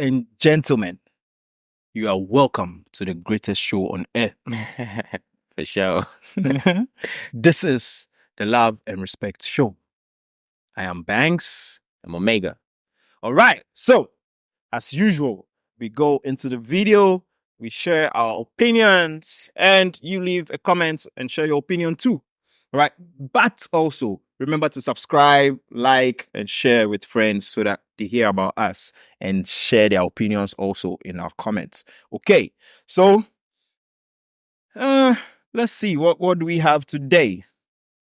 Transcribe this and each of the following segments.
and gentlemen, you are welcome to the greatest show on earth. For sure. This is the Love and Respect Show. I am Banks. I'm Omega. All right. So, as usual, we go into the video, we share our opinions, and you leave a comment and share your opinion too. All right. But also, remember to subscribe, like, and share with friends so that they hear about us and share their opinions also in our comments. Okay. So, let's see. What do we have today?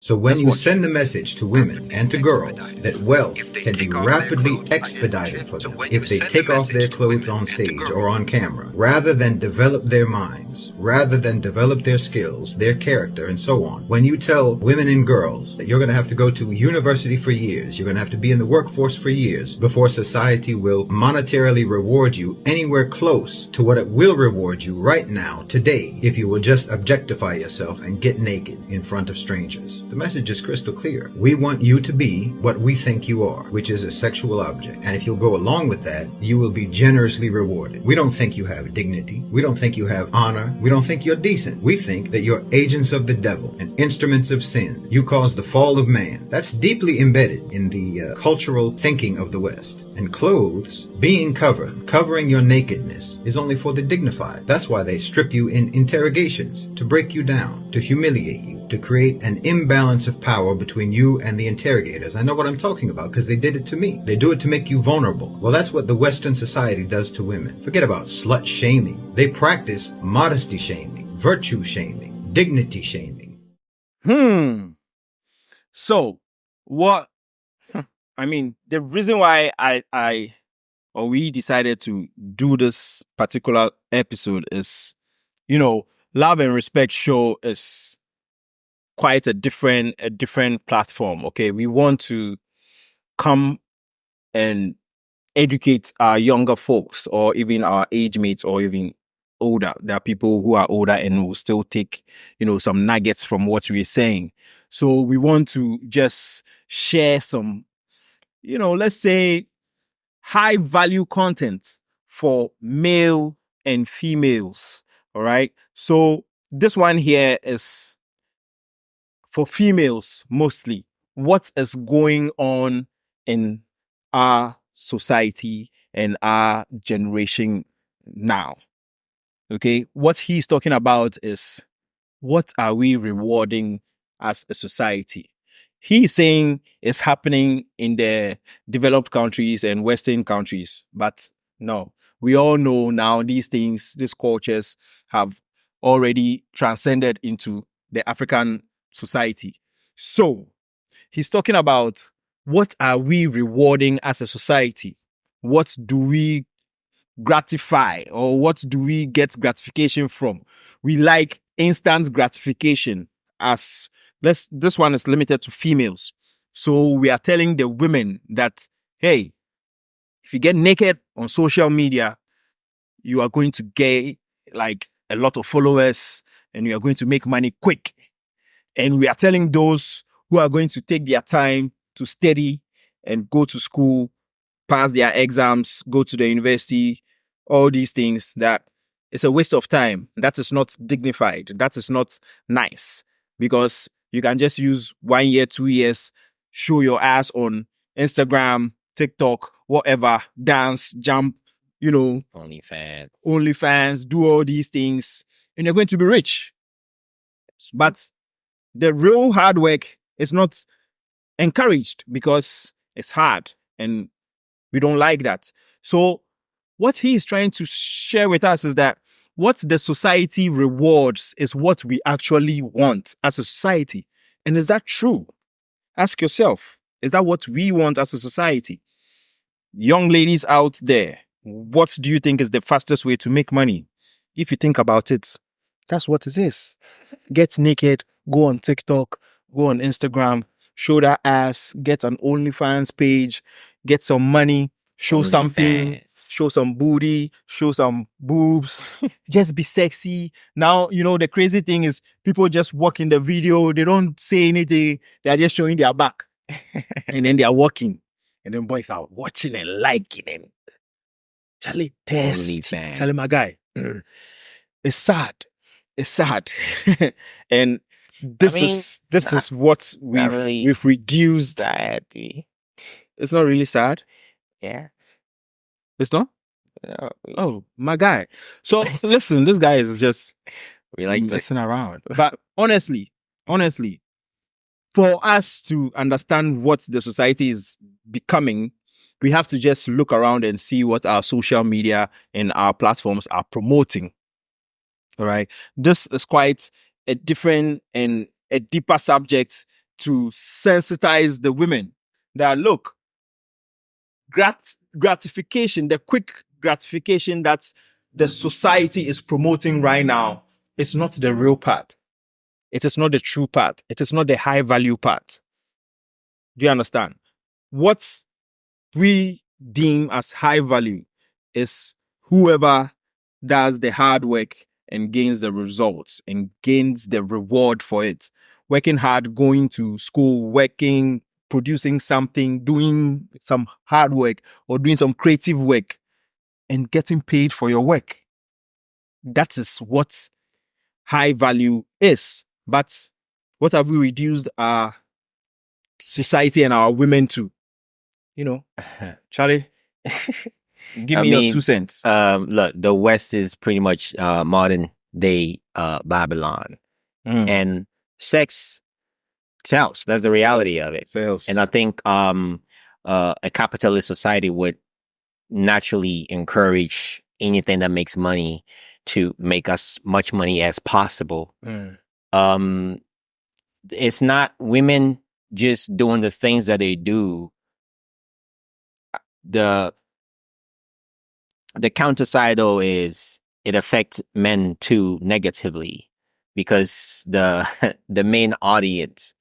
So when Let's you watch. send the message to women and to girls that wealth can be rapidly expedited for them if they take off their clothes on stage or on camera, rather than develop their minds, rather than develop their skills, their character, and so on. When you tell women and girls that you're going to have to go to university for years, you're going to have to be in the workforce for years before society will monetarily reward you anywhere close to what it will reward you right now, today, if you will just objectify yourself and get naked in front of strangers. The message is crystal clear. We want you to be what we think you are, which is a sexual object. And if you'll go along with that, you will be generously rewarded. We don't think you have dignity. We don't think you have honor. We don't think you're decent. We think that you're agents of the devil and instruments of sin. You caused the fall of man. That's deeply embedded in the cultural thinking of the West. And clothes, being covered, covering your nakedness, is only for the dignified. That's why they strip you in interrogations, to break you down, to humiliate you, to create an imbalance of power between you and the interrogators. I know what I'm talking about because they did it to me. They do it to make you vulnerable. Well, that's what the Western society does to women. Forget about slut shaming. They practice modesty shaming, virtue shaming, dignity shaming. So, what? I mean, the reason why we decided to do this particular episode is, Love and Respect Show is quite a different platform. Okay, we want to come and educate our younger folks, or even our age mates, or even older. There are people who are older and will still take, some nuggets from what we're saying. So we want to just share some, let's say, high value content for male and females. All right. So this one here is for females mostly. What is going on in our society and our generation now? Okay. What he's talking about is, what are we rewarding as a society? He's saying it's happening in the developed countries and Western countries, but no, we all know now these things, these cultures have already transcended into the African society. So he's talking about, what are we rewarding as a society? What do we gratify, or what do we get gratification from? We like instant gratification. As this one is limited to females. So we are telling the women that, hey, if you get naked on social media, you are going to get like a lot of followers and you are going to make money quick. And we are telling those who are going to take their time to study and go to school, pass their exams, go to the university, all these things, that it's a waste of time. That is not dignified. That is not nice, because you can just use 1 year, 2 years, show your ass on Instagram, TikTok, whatever, dance, jump, OnlyFans, do all these things, and you're going to be rich. But the real hard work is not encouraged because it's hard and we don't like that. So what he is trying to share with us is that what the society rewards is what we actually want as a society. And is that true? Ask yourself, is that what we want as a society? Young ladies out there, what do you think is the fastest way to make money? If you think about it, that's what it is. Get naked, go on TikTok, go on Instagram, show that ass, get an OnlyFans page, get some money, show something, show some booty, show some boobs, just be sexy. Now, the crazy thing is, people just walk in the video, they don't say anything, they're just showing their back. And then they are walking. And then boys are watching and liking it. Charlie, thirsty. OnlyFans. Charlie, my guy. It's sad. It's sad. And this I mean, is what not really we've reduced. sad. It's not really sad. Yeah. It's not? No, Oh, my guy. So listen, this guy is just we like to messing around. But honestly, for us to understand what the society is becoming, we have to just look around and see what our social media and our platforms are promoting. All right. This is quite a different and a deeper subject to sensitize the women that look, gratification, the quick gratification that the society is promoting right now is not the real part. It is not the true part. It is not the high value part. Do you understand? What we deem as high value is whoever does the hard work and gains the results and gains the reward for it. Working hard, going to school, working, producing something, doing some hard work or doing some creative work and getting paid for your work. That is what high value is. But what have we reduced our society and our women to? You know, Charlie, give me your 2 cents. Look, the West is pretty much modern day Babylon. And sex sells. That's the reality of it. Fails. And I think a capitalist society would naturally encourage anything that makes money to make as much money as possible. It's not women just doing the things that they do. The counter side though is it affects men too negatively because the main audience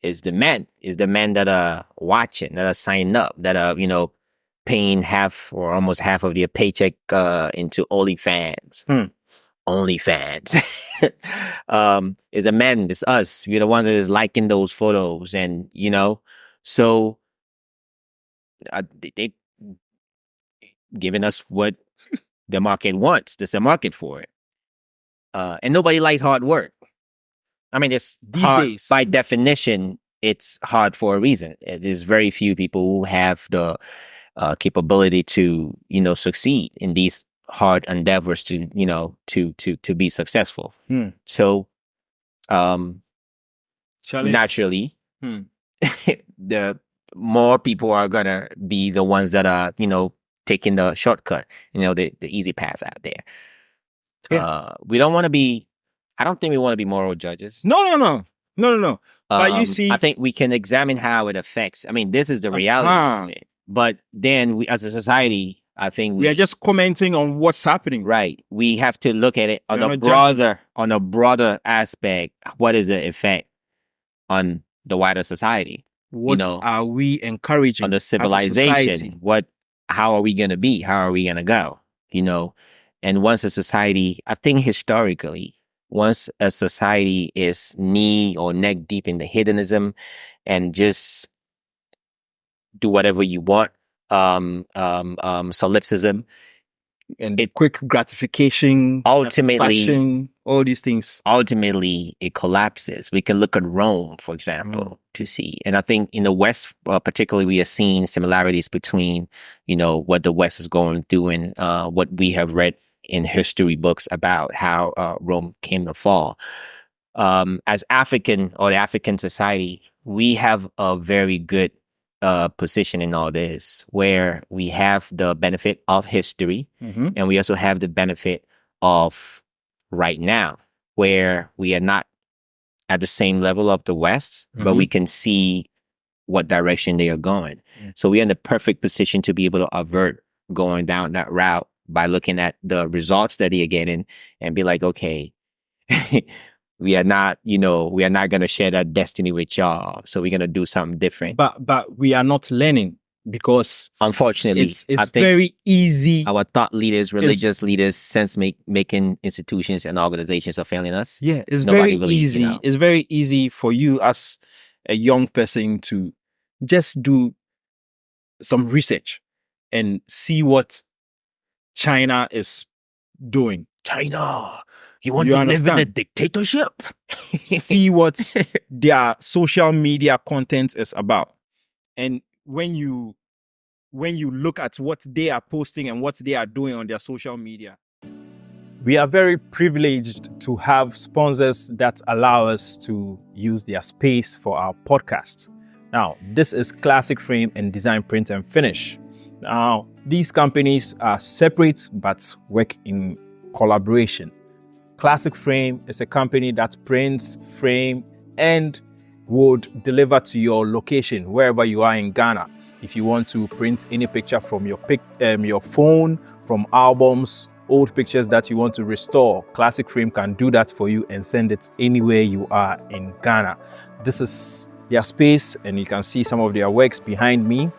is the men that are watching, that are signing up, that are, paying half or almost half of their paycheck into OnlyFans. OnlyFans. It's a men, it's us. We're the ones that is liking those photos and, so they giving us what the market wants. There's a market for it. And nobody likes hard work. I mean, it's These hard, days. by definition, it's hard for a reason. There's very few people who have the capability to, succeed in these hard endeavors to, to be successful. So, Charlie? naturally, the more people are gonna be the ones that are, taking the shortcut, the easy path out there. Yeah. We don't want to be. I don't think we want to be moral judges. No. But you see, I think we can examine how it affects. I mean, this is the reality of it. But then, we, as a society, I think we are just commenting on what's happening. Right. We have to look at it on a broader aspect. What is the effect on the wider society? What are we encouraging on the civilization? How are we going to be? How are we going to go? And once a society, I think historically, once a society is knee or neck deep in the hedonism and just do whatever you want, solipsism, and quick gratification, ultimately, all these things. Ultimately, it collapses. We can look at Rome, for example, to see. And I think in the West, particularly, we are seeing similarities between, what the West is going through and what we have read in history books about how Rome came to fall. As African or the African society, we have a very good position in all this, where we have the benefit of history, and we also have the benefit of right now, where we are not at the same level of the West, but we can see what direction they are going. So we are in the perfect position to be able to avert going down that route by looking at the results that they are getting and be like, okay, we are not going to share that destiny with y'all. So we're going to do something different. But we are not learning because, unfortunately, it's very easy. Our thought leaders, religious leaders, sense-making institutions and organizations are failing us. Yeah, it's very easy. It's very easy for you as a young person to just do some research and see what China is doing. China, you want You to live in a understand? dictatorship? See what their social media content is about. And when you look at what they are posting and what they are doing on their social media, we are very privileged to have sponsors that allow us to use their space for our podcast. Now, this is Classic Frame and Design Print and Finish. Now, these companies are separate but work in collaboration. Classic Frame is a company that prints, frame, and would deliver to your location wherever you are in Ghana. If you want to print any picture from your phone, from albums, old pictures that you want to restore, Classic Frame can do that for you and send it anywhere you are in Ghana. This is their space, and you can see some of their works behind me.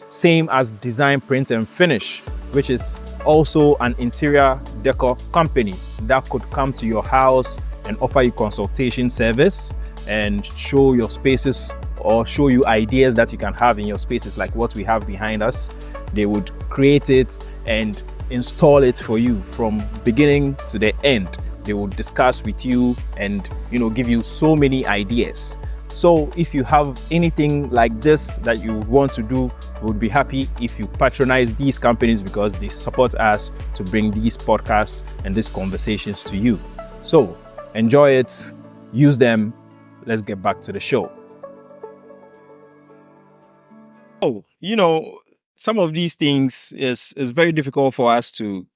Same as Design Print and Finish, which is also an interior decor company that could come to your house and offer you consultation service and show your spaces or show you ideas that you can have in your spaces, like what we have behind us. They would create it and install it for you from beginning to the end. They will discuss with you and give you so many ideas. So if you have anything like this that you want to do, we would be happy if you patronize these companies because they support us to bring these podcasts and these conversations to you. So enjoy it, use them. Let's get back to the show. Oh, some of these things is very difficult for us to,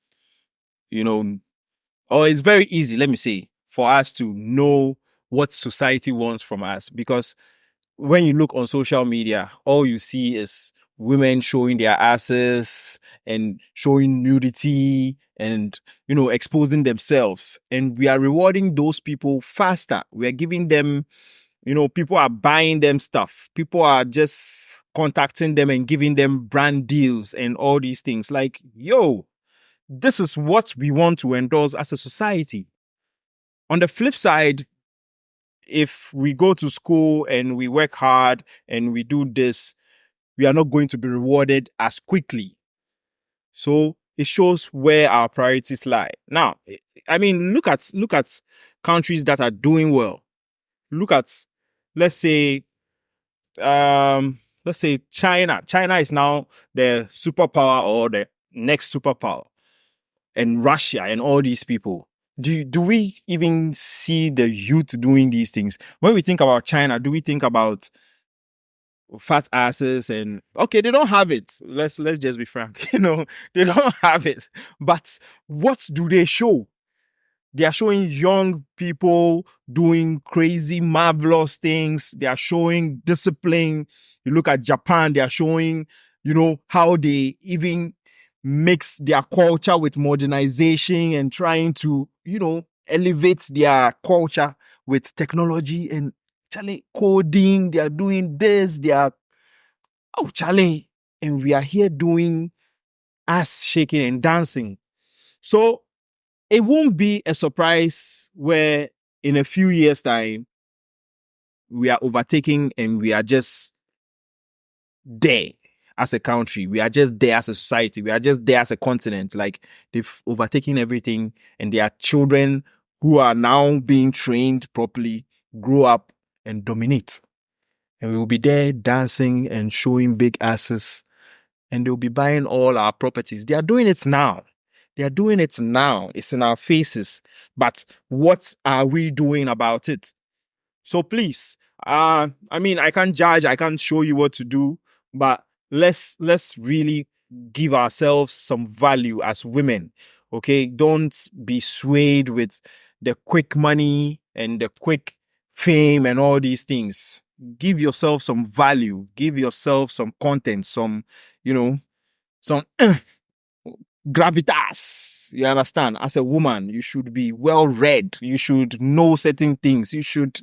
or it's very easy, let me say, for us to know what society wants from us. Because when you look on social media, all you see is women showing their asses and showing nudity and, exposing themselves. And we are rewarding those people faster. We are giving them, people are buying them stuff. People are just contacting them and giving them brand deals and all these things. Like, this is what we want to endorse as a society. On the flip side, if we go to school and we work hard and we do this, we are not going to be rewarded as quickly. So it shows where our priorities lie. Now, I mean, look at countries that are doing well. Look at, let's say China. China is now the superpower or the next superpower, and Russia and all these people. Do we even see the youth doing these things? When we think about China, do we think about fat asses and okay, they don't have it. Let's just be frank. They don't have it. But what do they show? They are showing young people doing crazy, marvelous things. They are showing discipline. You look at Japan, they are showing, how they even mix their culture with modernization and trying to, elevate their culture with technology and coding. They are doing this. They are, and we are here doing ass shaking and dancing. So it won't be a surprise where in a few years' time, we are overtaking and we are just there as a country. We are just there as a society. We are just there as a continent. Like, they've overtaken everything, and there are children who are now being trained properly, grow up and dominate. And we will be there dancing and showing big asses, and they'll be buying all our properties. They are doing it now. It's in our faces. But what are we doing about it? So please, I can't judge, I can't show you what to do, but let's really give ourselves some value as women. Okay? Don't be swayed with the quick money and the quick fame and all these things. Give yourself some value, give yourself some content, some gravitas. You understand? As a woman, you should be well read. You should know certain things. You should,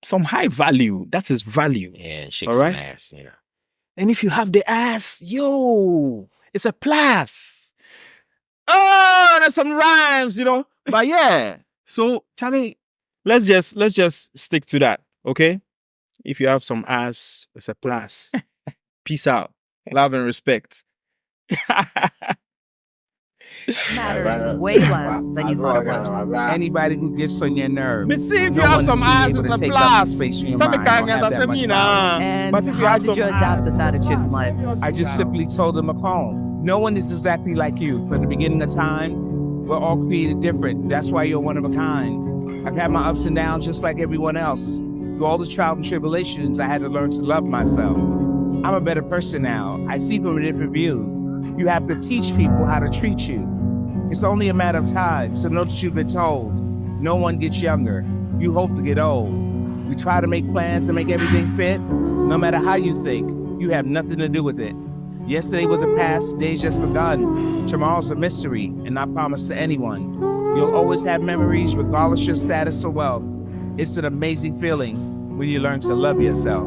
some high value. That is value. Yeah, and shake All some right? ass, And if you have the ass, it's a plus. Oh, there's some rhymes, But yeah. So, Charlie, let's just stick to that, okay? If you have some ass, it's a plus. Peace out. Love and respect. matters way less than you thought it would. Anybody who gets on your nerves. Me see if no you have one some is really eyes, able it's to a take up plus. space in your Some mind, kindness, don't have I that say much me power. nah. And But if you how have did you some adapt eyes- this attitude in life? I just simply told them a poem. No one is exactly like you. From the beginning of time, we're all created different. That's why you're one of a kind. I've had my ups and downs just like everyone else. Through all the trials and tribulations, I had to learn to love myself. I'm a better person now. I see from a different view. You have to teach people how to treat you. It's only a matter of time, so know that you've been told. No one gets younger. You hope to get old. We try to make plans and make everything fit. No matter how you think, you have nothing to do with it. Yesterday was the past, today's just begun. Tomorrow's a mystery, and not promised to anyone. You'll always have memories regardless your status or wealth. It's an amazing feeling when you learn to love yourself.